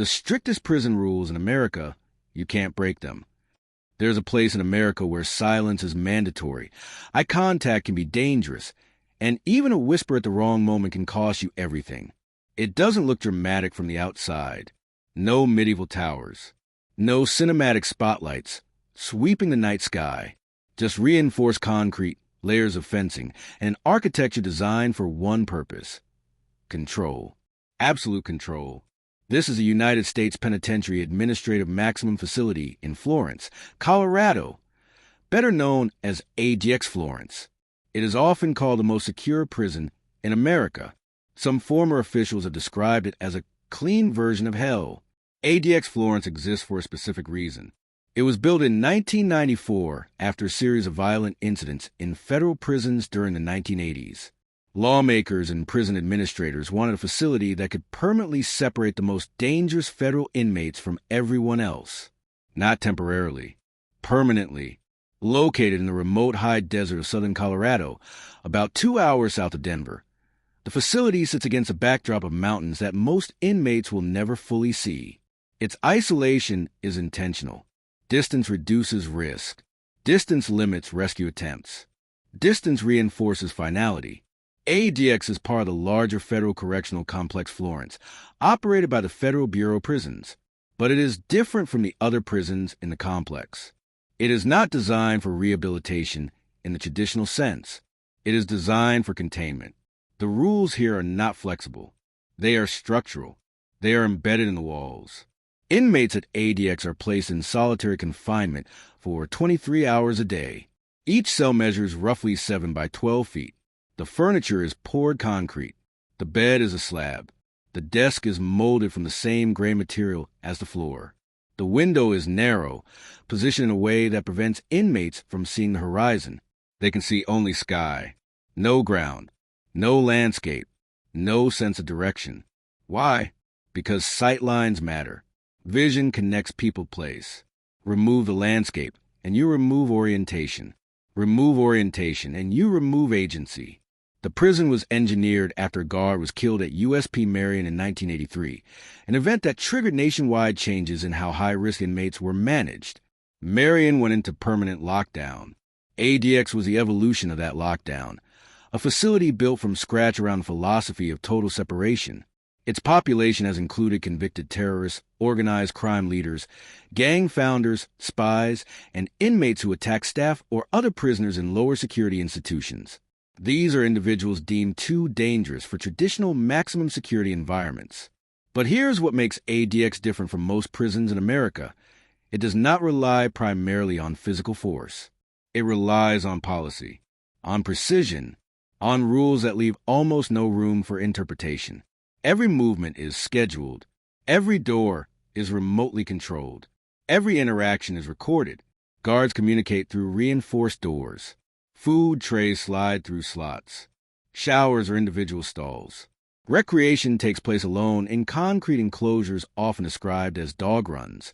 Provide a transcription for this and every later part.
The strictest prison rules in America, you can't break them. There's a place in America where silence is mandatory. Eye contact can be dangerous, and even a whisper at the wrong moment can cost you everything. It doesn't look dramatic from the outside. No medieval towers. No cinematic spotlights sweeping the night sky. Just reinforced concrete, layers of fencing, and architecture designed for one purpose: control. Absolute control. This is a United States Penitentiary Administrative Maximum Facility in Florence, Colorado, better known as ADX Florence. It is often called the most secure prison in America. Some former officials have described it as a clean version of hell. ADX Florence exists for a specific reason. It was built in 1994 after a series of violent incidents in federal prisons during the 1980s. Lawmakers and prison administrators wanted a facility that could permanently separate the most dangerous federal inmates from everyone else. Not temporarily, permanently. Located in the remote high desert of southern Colorado, about 2 hours south of Denver. The facility sits against a backdrop of mountains that most inmates will never fully see. Its isolation is intentional. Distance reduces risk. Distance limits rescue attempts. Distance reinforces finality. ADX is part of the larger Federal Correctional Complex Florence, operated by the Federal Bureau of Prisons, but it is different from the other prisons in the complex. It is not designed for rehabilitation in the traditional sense. It is designed for containment. The rules here are not flexible. They are structural. They are embedded in the walls. Inmates at ADX are placed in solitary confinement for 23 hours a day. Each cell measures roughly 7 by 12 feet. The furniture is poured concrete. The bed is a slab. The desk is molded from the same gray material as the floor. The window is narrow, positioned in a way that prevents inmates from seeing the horizon. They can see only sky, no ground, no landscape, no sense of direction. Why? Because sight lines matter. Vision connects people-place. Remove the landscape, and you remove orientation. Remove orientation, and you remove agency. The prison was engineered after a guard was killed at USP Marion in 1983, an event that triggered nationwide changes in how high-risk inmates were managed. Marion went into permanent lockdown. ADX was the evolution of that lockdown, a facility built from scratch around the philosophy of total separation. Its population has included convicted terrorists, organized crime leaders, gang founders, spies, and inmates who attack staff or other prisoners in lower security institutions. These are individuals deemed too dangerous for traditional maximum security environments. But here's what makes ADX different from most prisons in America. It does not rely primarily on physical force. It relies on policy, on precision, on rules that leave almost no room for interpretation. Every movement is scheduled. Every door is remotely controlled. Every interaction is recorded. Guards communicate through reinforced doors. Food trays slide through slots. Showers are individual stalls. Recreation takes place alone in concrete enclosures often described as dog runs.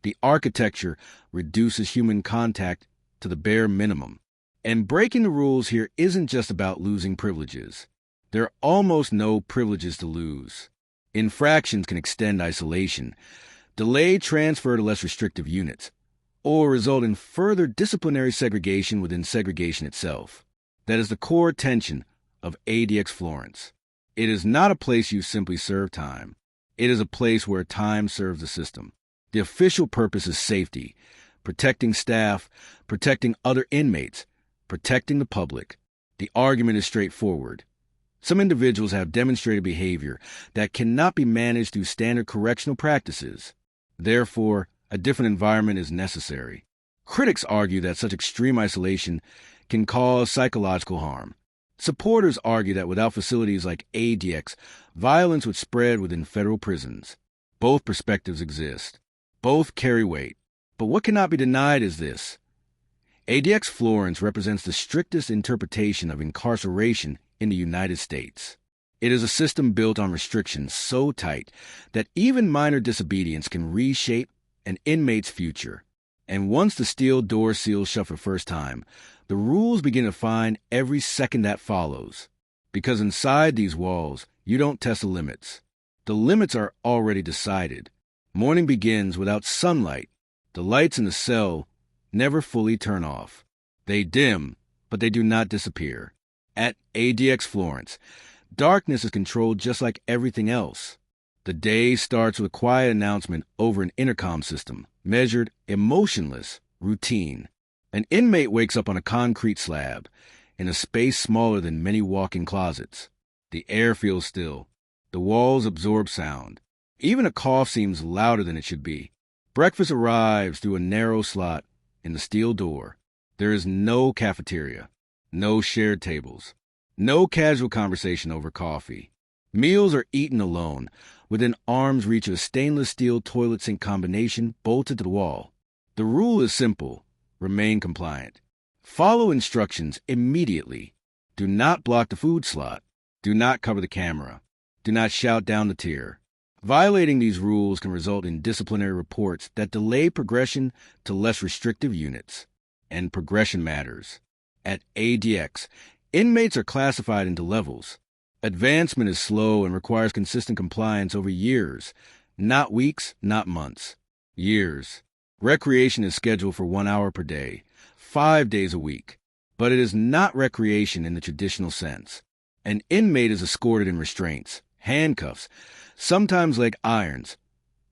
The architecture reduces human contact to the bare minimum. And breaking the rules here isn't just about losing privileges. There are almost no privileges to lose. Infractions can extend isolation, delay transfer to less restrictive units, or result in further disciplinary segregation within segregation itself. That is the core tension of ADX Florence. It is not a place you simply serve time. It is a place where time serves the system. The official purpose is safety, protecting staff, protecting other inmates, protecting the public. The argument is straightforward. Some individuals have demonstrated behavior that cannot be managed through standard correctional practices. Therefore, a different environment is necessary. Critics argue that such extreme isolation can cause psychological harm. Supporters argue that without facilities like ADX, violence would spread within federal prisons. Both perspectives exist. Both carry weight. But what cannot be denied is this. ADX Florence represents the strictest interpretation of incarceration in the United States. It is a system built on restrictions so tight that even minor disobedience can reshape an inmate's future. And once the steel door seals shut for the first time, the rules begin to define every second that follows. Because inside these walls, you don't test the limits. The limits are already decided. Morning begins without sunlight. The lights in the cell never fully turn off. They dim, but they do not disappear. At ADX Florence, darkness is controlled just like everything else. The day starts with a quiet announcement over an intercom system, measured, emotionless, routine. An inmate wakes up on a concrete slab, in a space smaller than many walk-in closets. The air feels still. The walls absorb sound. Even a cough seems louder than it should be. Breakfast arrives through a narrow slot in the steel door. There is no cafeteria, no shared tables, no casual conversation over coffee. Meals are eaten alone, within arm's reach of a stainless steel toilet sink combination bolted to the wall. The rule is simple: remain compliant. Follow instructions immediately. Do not block the food slot. Do not cover the camera. Do not shout down the tier. Violating these rules can result in disciplinary reports that delay progression to less restrictive units. And progression matters. At ADX, inmates are classified into levels. Advancement is slow and requires consistent compliance over years, not weeks, not months. Years. Recreation is scheduled for 1 hour per day, 5 days a week. But it is not recreation in the traditional sense. An inmate is escorted in restraints, handcuffs, sometimes leg irons,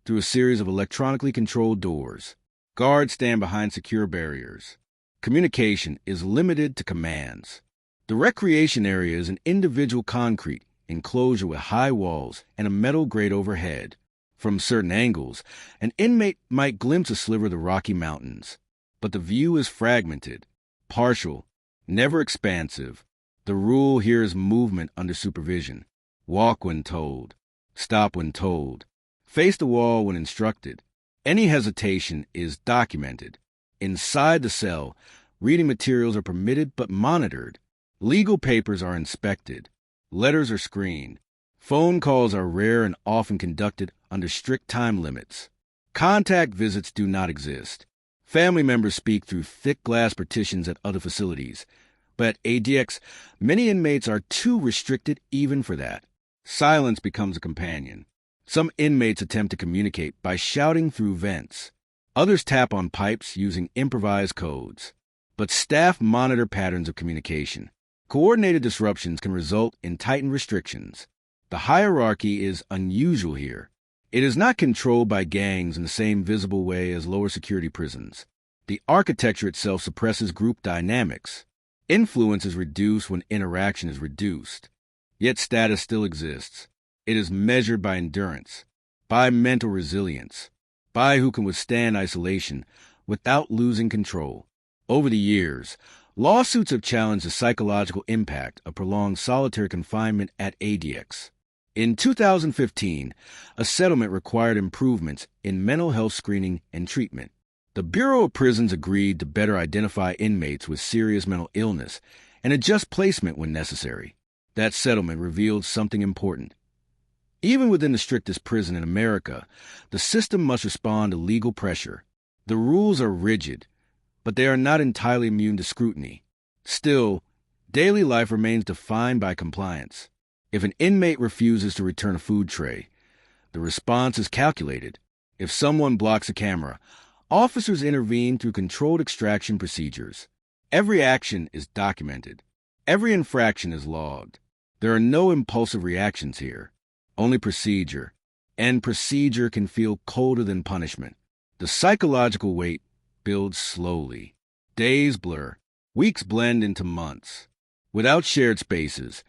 through a series of electronically controlled doors. Guards stand behind secure barriers. Communication is limited to commands. The recreation area is an individual concrete enclosure with high walls and a metal grate overhead. From certain angles, an inmate might glimpse a sliver of the Rocky Mountains. But the view is fragmented, partial, never expansive. The rule here is movement under supervision. Walk when told. Stop when told. Face the wall when instructed. Any hesitation is documented. Inside the cell, reading materials are permitted but monitored. Legal papers are inspected. Letters are screened. Phone calls are rare and often conducted under strict time limits. Contact visits do not exist. Family members speak through thick glass partitions at other facilities. But at ADX, many inmates are too restricted even for that. Silence becomes a companion. Some inmates attempt to communicate by shouting through vents. Others tap on pipes using improvised codes. But staff monitor patterns of communication. Coordinated disruptions can result in tightened restrictions. The hierarchy is unusual here. It is not controlled by gangs in the same visible way as lower security prisons. The architecture itself suppresses group dynamics. Influence is reduced when interaction is reduced. Yet status still exists. It is measured by endurance, by mental resilience, by who can withstand isolation without losing control. Over the years, lawsuits have challenged the psychological impact of prolonged solitary confinement at ADX. In 2015, a settlement required improvements in mental health screening and treatment. The Bureau of Prisons agreed to better identify inmates with serious mental illness and adjust placement when necessary. That settlement revealed something important. Even within the strictest prison in America, the system must respond to legal pressure. The rules are rigid, but they are not entirely immune to scrutiny. Still, daily life remains defined by compliance. If an inmate refuses to return a food tray, the response is calculated. If someone blocks a camera, officers intervene through controlled extraction procedures. Every action is documented. Every infraction is logged. There are no impulsive reactions here, only procedure. And procedure can feel colder than punishment. The psychological weight builds slowly. Days blur. Weeks blend into months. Without shared spaces,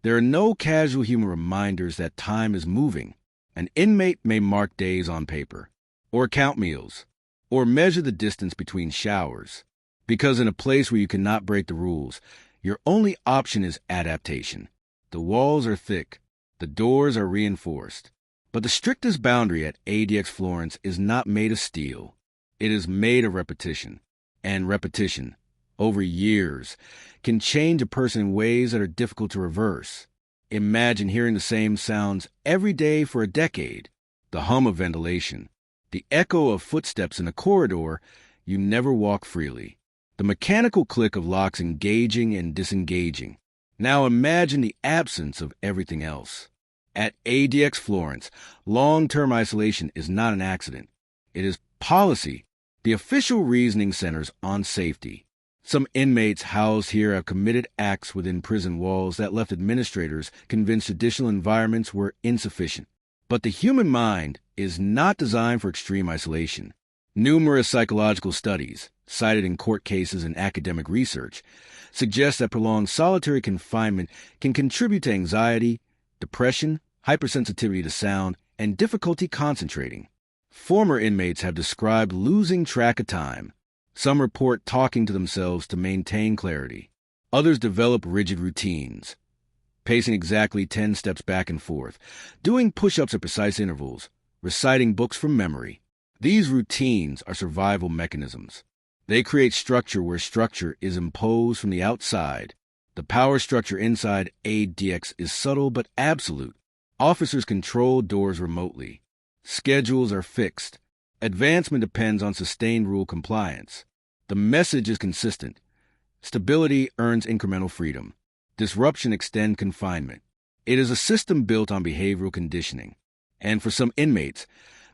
there are no casual human reminders that time is moving. An inmate may mark days on paper, or count meals, or measure the distance between showers. Because in a place where you cannot break the rules, your only option is adaptation. The walls are thick. The doors are reinforced. But the strictest boundary at ADX Florence is not made of steel. It is made of repetition. And repetition, over years, can change a person in ways that are difficult to reverse. Imagine hearing the same sounds every day for a decade. The hum of ventilation. The echo of footsteps in a corridor you never walk freely. The mechanical click of locks engaging and disengaging. Now imagine the absence of everything else. At ADX Florence, long-term isolation is not an accident. It is policy. The official reasoning centers on safety. Some inmates housed here have committed acts within prison walls that left administrators convinced traditional environments were insufficient. But the human mind is not designed for extreme isolation. Numerous psychological studies, cited in court cases and academic research, suggest that prolonged solitary confinement can contribute to anxiety, depression, hypersensitivity to sound, and difficulty concentrating. Former inmates have described losing track of time. Some report talking to themselves to maintain clarity. Others develop rigid routines, pacing exactly 10 steps back and forth, doing push-ups at precise intervals, reciting books from memory. These routines are survival mechanisms. They create structure where structure is imposed from the outside. The power structure inside ADX is subtle but absolute. Officers control doors remotely. Schedules are fixed. Advancement depends on sustained rule compliance. The message is consistent. Stability earns incremental freedom. Disruption extends confinement. It is a system built on behavioral conditioning. And for some inmates,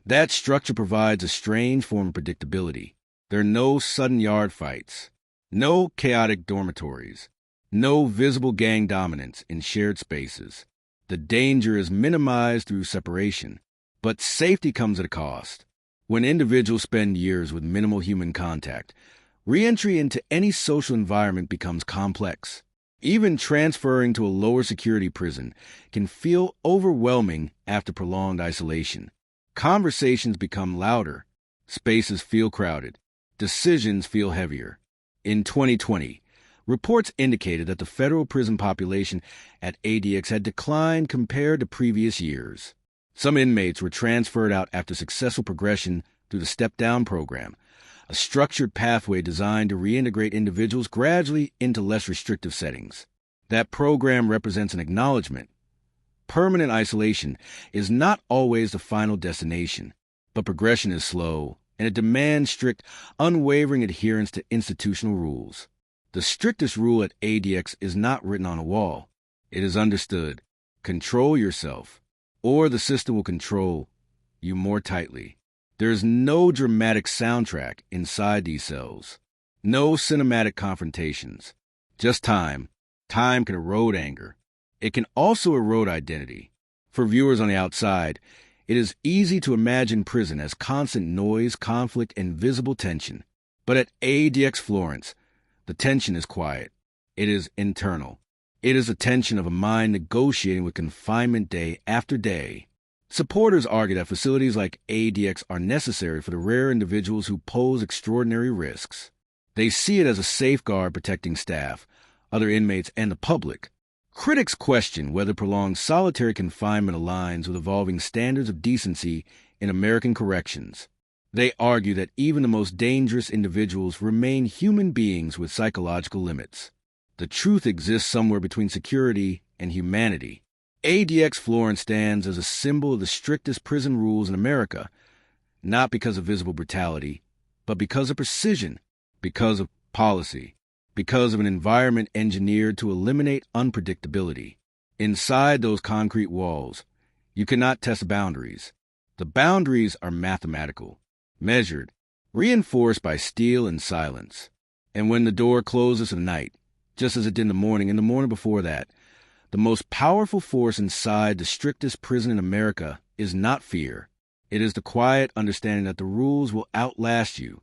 that structure provides a strange form of predictability. There are no sudden yard fights, no chaotic dormitories, no visible gang dominance in shared spaces. The danger is minimized through separation, but safety comes at a cost. When individuals spend years with minimal human contact, re-entry into any social environment becomes complex. Even transferring to a lower security prison can feel overwhelming after prolonged isolation. Conversations become louder, spaces feel crowded, decisions feel heavier. In 2020, reports indicated that the federal prison population at ADX had declined compared to previous years. Some inmates were transferred out after successful progression through the step-down program, a structured pathway designed to reintegrate individuals gradually into less restrictive settings. That program represents an acknowledgement. Permanent isolation is not always the final destination, but progression is slow, and it demands strict, unwavering adherence to institutional rules. The strictest rule at ADX is not written on a wall. It is understood. Control yourself, or the system will control you more tightly. There is no dramatic soundtrack inside these cells. No cinematic confrontations. Just time. Time can erode anger. It can also erode identity. For viewers on the outside, it is easy to imagine prison as constant noise, conflict, and visible tension. But at ADX Florence, the tension is quiet. It is internal. It is the tension of a mind negotiating with confinement day after day. Supporters argue that facilities like ADX are necessary for the rare individuals who pose extraordinary risks. They see it as a safeguard protecting staff, other inmates, and the public. Critics question whether prolonged solitary confinement aligns with evolving standards of decency in American corrections. They argue that even the most dangerous individuals remain human beings with psychological limits. The truth exists somewhere between security and humanity. ADX Florence stands as a symbol of the strictest prison rules in America, not because of visible brutality, but because of precision, because of policy, because of an environment engineered to eliminate unpredictability. Inside those concrete walls, you cannot test boundaries. The boundaries are mathematical, measured, reinforced by steel and silence. And when the door closes at night, just as it did in the morning before that, the most powerful force inside the strictest prison in America is not fear. It is the quiet understanding that the rules will outlast you.